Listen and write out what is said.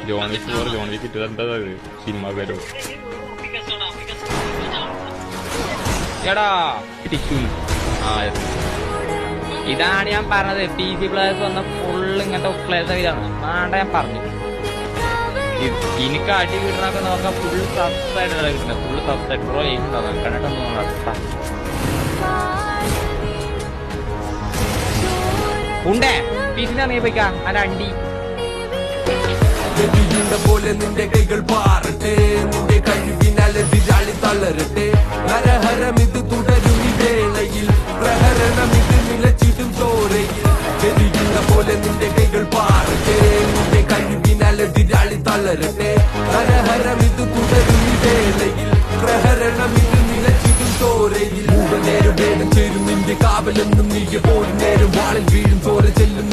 John Wick ഇട്ടത് എന്താ cinema പേരോ എടാ ഇതാണ് ഞാൻ പറഞ്ഞത്. PC പ്ലേയേഴ്സ് വന്ന ഫുള്ള് ഇങ്ങനത്തെ പ്ലേയേഴ്സ് ഇതാണ്. വേണ്ട ഞാൻ പറഞ്ഞു. എനിക്ക് അടി കിട്ടണൊക്കെ നോക്കാം. ഫുൾ സബ്സായിട്ടാണ് കിട്ടുന്നത്. ഫുള്ള് സബ്സായിട്ട് ബ്രോ ഉണ്ടാകാം. കണ്ടിട്ടൊന്നും ഉണ്ടേ PC പോയിക്കാം. അല്ല അണ്ടി പോലെ നിന്റെ കൈകൾ പാറട്ടെ, നിന്റെ കഴിവിനാലെതിരാളി തളരട്ടെ. ഹരഹരം ഇത് തുടരും ഈ വേളയിൽ, പ്രഹരണം ഇത് നിലച്ചിടും ചോരയിൽ. എരിയുന്ന പോലെ നിന്റെ കൈകൾ പാറട്ടെ, നിന്റെ കഴിവിനാലെതിരാളി തളരട്ടെ. ഹരഹരം ഇത് തുടരും ഈ വേളയിൽ, പ്രഹരണം ഇത് നിലച്ചിടും ചോരയിൽ. നേരം വേണം ചേരും നിന്റെ കാവലെന്നും നീ പോലും നേരം വാളിൽ വീഴും ചോര ചെല്ലും.